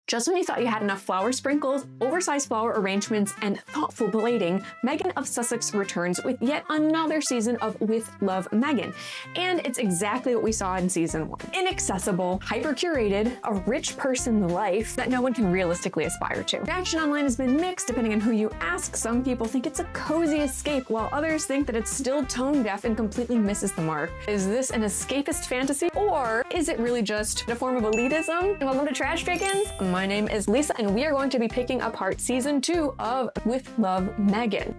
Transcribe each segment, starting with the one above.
Just when you thought you had enough flower sprinkles, oversized flower arrangements, and thoughtful plating, Meghan of Sussex returns with yet another season of With Love Meghan. And it's exactly what we saw in season 1. Inaccessible, hyper-curated, a rich person's life that no one can realistically aspire to. Reaction online has been mixed depending on who you ask. Some people think it's a cozy escape, while others think that it's still tone-deaf and completely misses the mark. Is this an escapist fantasy, or is it really just a form of elitism? Welcome to Trash Pickins. My name is Lisa, and we are going to be picking apart season 2 of With Love Meghan.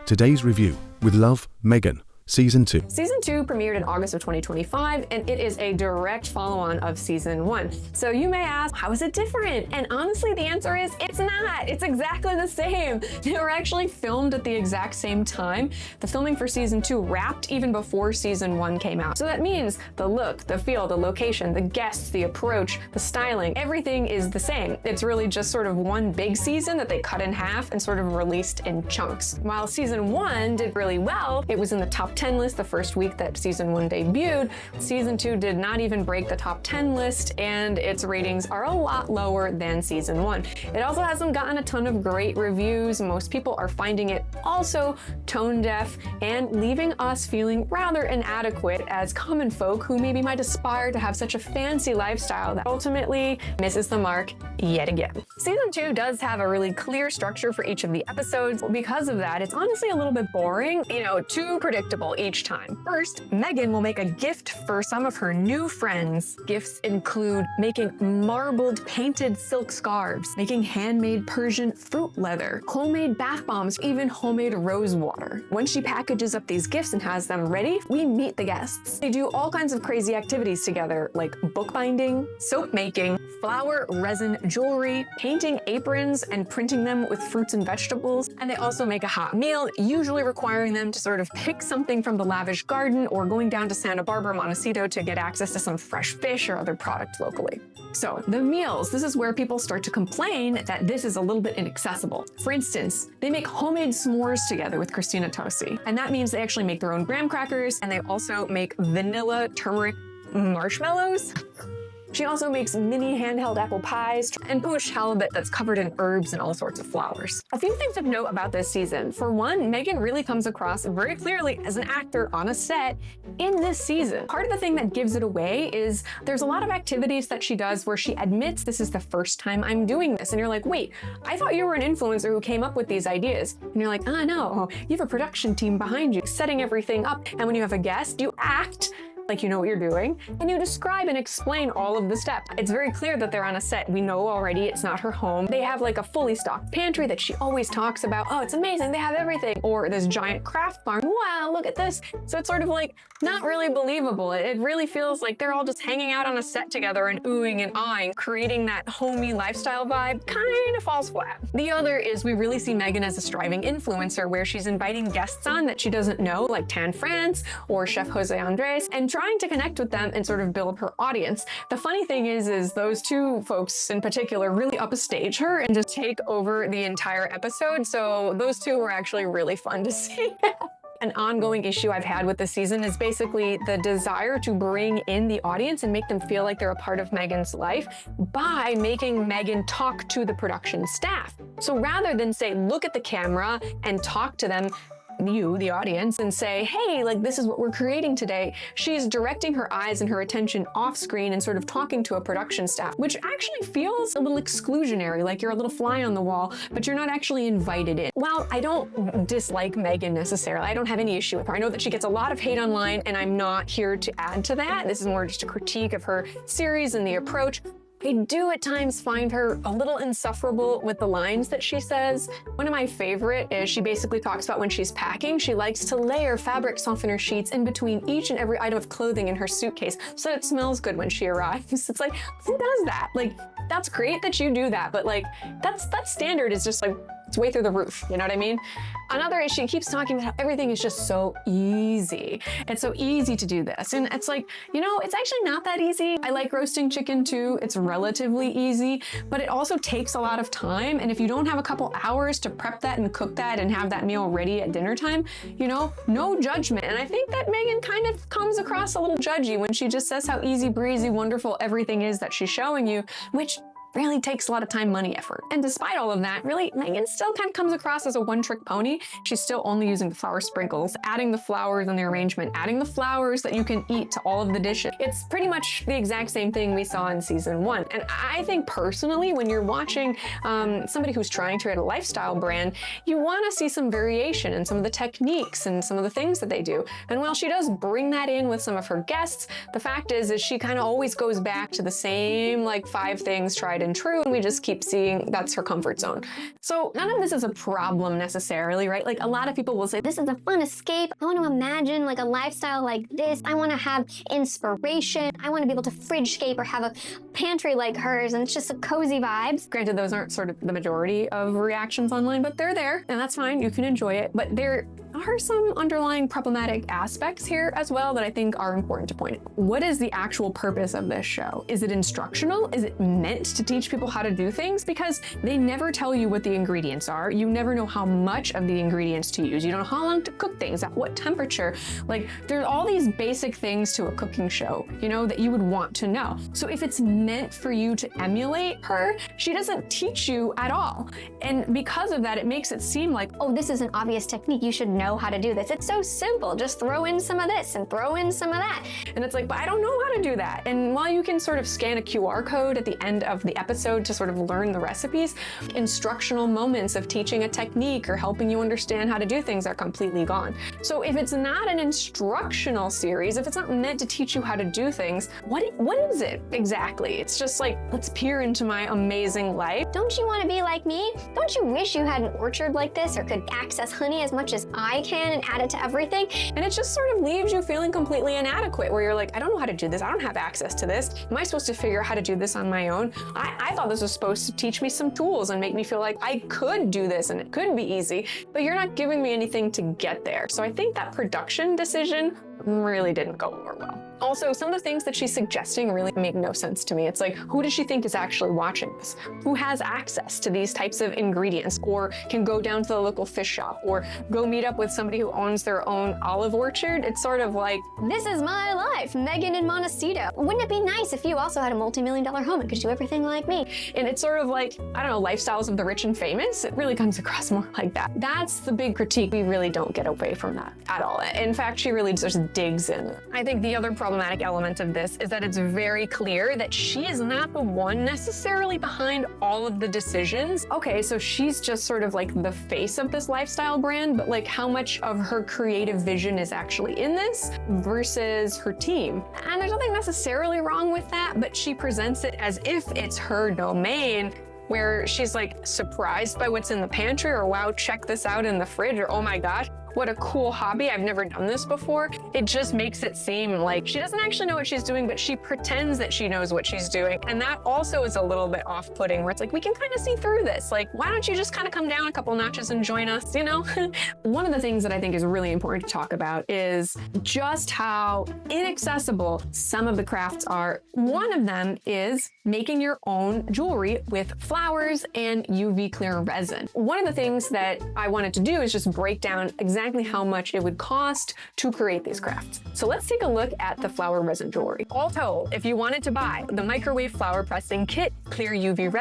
Today's review, With Love Meghan, Season 2. Season 2 premiered in August of 2025, and it is a direct follow-on of Season 1. So you may ask, how is it different? And honestly, the answer is, it's not. It's exactly the same. They were actually filmed at the exact same time. The filming for Season 2 wrapped even before Season 1 came out. So that means the look, the feel, the location, the guests, the approach, the styling, everything is the same. It's really just sort of one big season that they cut in half and sort of released in chunks. While Season 1 did really well, it was in the top 10 list the first week that Season 1 debuted. Season 2 did not even break the top 10 list, and its ratings are a lot lower than Season 1. It also hasn't gotten a ton of great reviews. Most people are finding it also tone deaf and leaving us feeling rather inadequate as common folk who maybe might aspire to have such a fancy lifestyle that ultimately misses the mark yet again. Season 2 does have a really clear structure for each of the episodes. Because of that, it's honestly a little bit boring, too predictable each time. First, Meghan will make a gift for some of her new friends. Gifts include making marbled painted silk scarves, making handmade Persian fruit leather, homemade bath bombs, even homemade rose water. Once she packages up these gifts and has them ready, we meet the guests. They do all kinds of crazy activities together, like bookbinding, soap making, flower resin jewelry, painting aprons and printing them with fruits and vegetables. And they also make a hot meal, usually requiring them to sort of pick something from the lavish garden or going down to Santa Barbara, Montecito to get access to some fresh fish or other products locally. So the meals, this is where people start to complain that this is a little bit inaccessible. For instance, they make homemade s'mores together with Christina Tosi, and that means they actually make their own graham crackers, and they also make vanilla turmeric marshmallows. She also makes mini handheld apple pies and poached halibut that's covered in herbs and all sorts of flowers. A few things of note about this season. For one, Meghan really comes across very clearly as an actor on a set in this season. Part of the thing that gives it away is there's a lot of activities that she does where she admits, this is the first time I'm doing this. And you're like, wait, I thought you were an influencer who came up with these ideas. And you're like, no, you have a production team behind you setting everything up. And when you have a guest, you act like you know what you're doing, and you describe and explain all of the steps. It's very clear that they're on a set. We know already it's not her home. They have like a fully stocked pantry that she always talks about. Oh, it's amazing, they have everything. Or this giant craft barn. Wow, look at this. So it's sort of like not really believable. It really feels like they're all just hanging out on a set together and oohing and aahing, creating that homey lifestyle vibe. Kind of falls flat. The other is we really see Meghan as a striving influencer where she's inviting guests on that she doesn't know, like Tan France or Chef Jose Andres, and trying to connect with them and sort of build her audience. The funny thing is those two folks in particular really upstage her and just take over the entire episode. So those two were actually really fun to see. An ongoing issue I've had with this season is basically the desire to bring in the audience and make them feel like they're a part of Meghan's life by making Meghan talk to the production staff. So rather than say, look at the camera and talk to them, you, the audience, and say, hey, like this is what we're creating today, she's directing her eyes and her attention off screen and sort of talking to a production staff, which actually feels a little exclusionary, like you're a little fly on the wall, but you're not actually invited in. While I don't dislike Meghan necessarily, I don't have any issue with her. I know that she gets a lot of hate online, and I'm not here to add to that. This is more just a critique of her series and the approach. I do at times find her a little insufferable with the lines that she says. One of my favorite is she basically talks about when she's packing, she likes to layer fabric softener sheets in between each and every item of clothing in her suitcase so that it smells good when she arrives. It's like, who does that? Like, that's great that you do that, but like, that standard is just like It's way through the roof, you know what I mean? Another is she keeps talking about how everything is just so easy. It's so easy to do this. And it's like, you know, it's actually not that easy. I like roasting chicken too. It's relatively easy, but it also takes a lot of time. And if you don't have a couple hours to prep that and cook that and have that meal ready at dinner time, you know, no judgment. And I think that Meghan kind of comes across a little judgy when she just says how easy breezy, wonderful everything is that she's showing you, which really takes a lot of time, money, effort. And despite all of that, really, Meghan still kind of comes across as a one-trick pony. She's still only using the flour sprinkles, adding the flowers in the arrangement, adding the flowers that you can eat to all of the dishes. It's pretty much the exact same thing we saw in season 1. And I think personally, when you're watching somebody who's trying to create a lifestyle brand, you want to see some variation in some of the techniques and some of the things that they do. And while she does bring that in with some of her guests, the fact is she kind of always goes back to the same like 5 things tried and true, and we just keep seeing that's her comfort zone. So none of this is a problem necessarily, right? Like a lot of people will say, this is a fun escape. I want to imagine like a lifestyle like this. I want to have inspiration. I want to be able to fridgescape or have a pantry like hers, and it's just a cozy vibes. Granted, those aren't sort of the majority of reactions online, but they're there, and that's fine. You can enjoy it. But there are some underlying problematic aspects here as well that I think are important to point out. What is the actual purpose of this show? Is it instructional? Is it meant to teach people how to do things? Because they never tell you what the ingredients are. You never know how much of the ingredients to use. You don't know how long to cook things, at what temperature. Like there's all these basic things to a cooking show, you know, that you would want to know. So if it's meant for you to emulate her, she doesn't teach you at all. And because of that, it makes it seem like, oh, this is an obvious technique. You should know how to do this. It's so simple. Just throw in some of this and throw in some of that. And it's like, but I don't know how to do that. And while you can sort of scan a QR code at the end of the episode to sort of learn the recipes, instructional moments of teaching a technique or helping you understand how to do things are completely gone. So if it's not an instructional series, if it's not meant to teach you how to do things, what is it exactly? It's just like, let's peer into my amazing life. Don't you want to be like me? Don't you wish you had an orchard like this or could access honey as much as I can and add it to everything? And it just sort of leaves you feeling completely inadequate, where you're like, I don't know how to do this. I don't have access to this. Am I supposed to figure out how to do this on my own? I thought this was supposed to teach me some tools and make me feel like I could do this and it could be easy, but you're not giving me anything to get there. So I think that production decision really didn't go over well. Also, some of the things that she's suggesting really make no sense to me. It's like, who does she think is actually watching this? Who has access to these types of ingredients, or can go down to the local fish shop, or go meet up with somebody who owns their own olive orchard? It's sort of like, this is my life, Meghan in Montecito. Wouldn't it be nice if you also had a multi-million-dollar home and could do everything like me? and it's sort of like, I don't know, lifestyles of the rich and famous. It really comes across more like that. That's the big critique. We really don't get away from that at all. In fact, she really just digs in. I think the other problematic element of this is that it's very clear that she is not the one necessarily behind all of the decisions. Okay, so she's just sort of like the face of this lifestyle brand, but like how much of her creative vision is actually in this versus her team? And there's nothing necessarily wrong with that, but she presents it as if it's her domain, where she's like surprised by what's in the pantry, or wow, check this out in the fridge, or oh my gosh, what a cool hobby, I've never done this before. It just makes it seem like she doesn't actually know what she's doing, but she pretends that she knows what she's doing. And that also is a little bit off-putting, where it's like, we can kind of see through this. Like, why don't you just kind of come down a couple notches and join us, you know? One of the things that I think is really important to talk about is just how inaccessible some of the crafts are. One of them is making your own jewelry with flowers and UV clear resin. One of the things that I wanted to do is just break down exactly how much it would cost to create these crafts. So let's take a look at the flower resin jewelry. All told, if you wanted to buy the microwave flower pressing kit, clear UV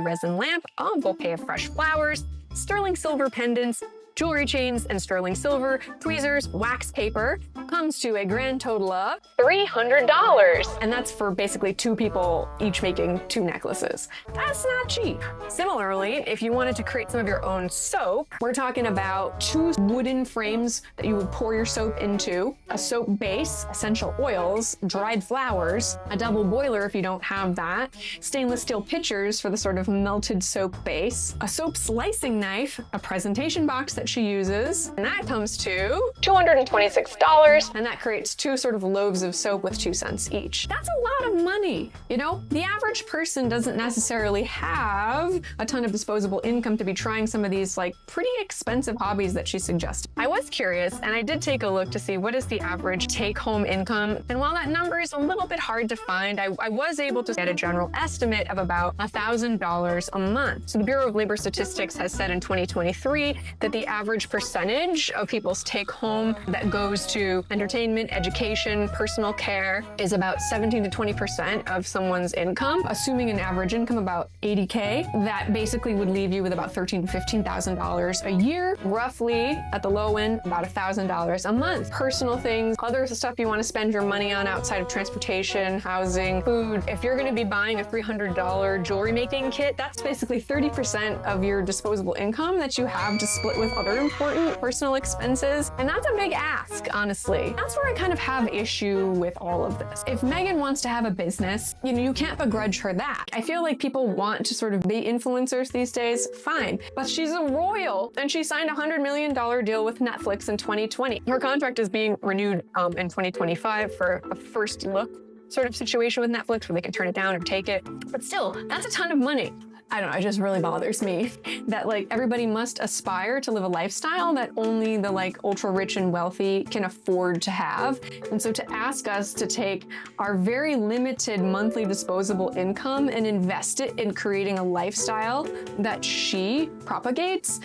resin lamp, a bouquet of fresh flowers, sterling silver pendants, jewelry chains, and sterling silver, tweezers, wax paper, comes to a grand total of $300. And that's for basically 2 people each making 2 necklaces. That's not cheap. Similarly, if you wanted to create some of your own soap, we're talking about 2 wooden frames that you would pour your soap into, a soap base, essential oils, dried flowers, a double boiler if you don't have that, stainless steel pitchers for the sort of melted soap base, a soap slicing knife, a presentation box that that she uses, and that comes to $226, and that creates 2 sort of loaves of soap with 2 cents each. That's a lot of money, you know? The average person doesn't necessarily have a ton of disposable income to be trying some of these like pretty expensive hobbies that she suggested. I was curious, and I did take a look to see what is the average take-home income, and while that number is a little bit hard to find, I was able to get a general estimate of about $1,000 a month. So the Bureau of Labor Statistics has said in 2023 that the average percentage of people's take-home that goes to entertainment, education, personal care is about 17 to 20% of someone's income, assuming an average income about $80K. That basically would leave you with about $13,000 to $15,000 a year, roughly at the low end, about $1,000 a month. Personal things, other stuff you want to spend your money on outside of transportation, housing, food. If you're going to be buying a $300 jewelry making kit, that's basically 30% of your disposable income that you have to split with other important personal expenses. And that's a big ask, honestly. That's where I kind of have issue with all of this. If Meghan wants to have a business, you can't begrudge her that. I feel like people want to sort of be influencers these days, fine. But she's a royal, and she signed a $100 million deal with Netflix in 2020. Her contract is being renewed in 2025 for a first look sort of situation with Netflix where they can turn it down or take it. But still, that's a ton of money. I don't know, it just really bothers me that like everybody must aspire to live a lifestyle that only the like ultra rich and wealthy can afford to have. And so to ask us to take our very limited monthly disposable income and invest it in creating a lifestyle that she propagates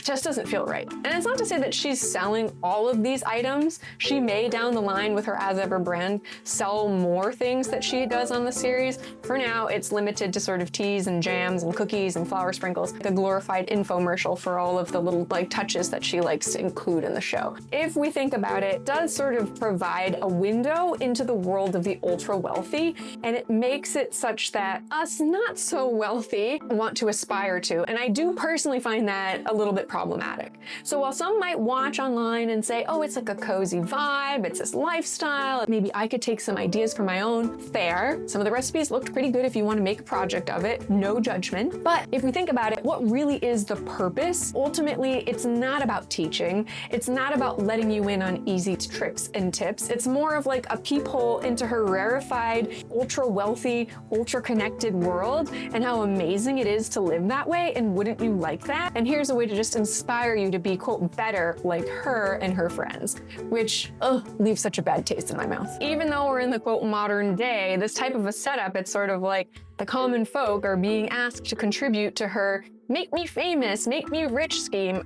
just doesn't feel right. And it's not to say that she's selling all of these items. She may down the line with her As Ever brand sell more things that she does on the series. For now, it's limited to sort of teas and jams and cookies and flour sprinkles, like a glorified infomercial for all of the little like touches that she likes to include in the show. If we think about it, it does sort of provide a window into the world of the ultra wealthy, and it makes it such that us not so wealthy want to aspire to. And I do personally find that a little bit problematic. So while some might watch online and say, oh, it's like a cozy vibe, it's this lifestyle, maybe I could take some ideas for my own, fair. Some of the recipes looked pretty good if you want to make a project of it, no judgment. But if we think about it, what really is the purpose? Ultimately, it's not about teaching. It's not about letting you in on easy tricks and tips. It's more of like a peephole into her rarefied, ultra wealthy, ultra connected world and how amazing it is to live that way. And wouldn't you like that? And here's a way to just inspire you to be, quote, better like her and her friends, which leaves such a bad taste in my mouth. Even though we're in the, quote, modern day, this type of a setup, it's sort of like the common folk are being asked to contribute to her make me famous, make me rich scheme,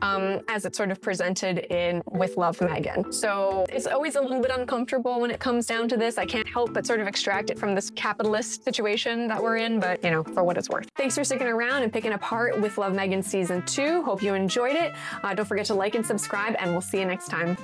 as it's sort of presented in With Love, Meghan. So it's always a little bit uncomfortable when it comes down to this. I can't help but sort of extract it from this capitalist situation that we're in, but for what it's worth. Thanks for sticking around and picking apart With Love, Meghan Season 2. Hope you enjoyed it. Don't forget to like and subscribe, and we'll see you next time.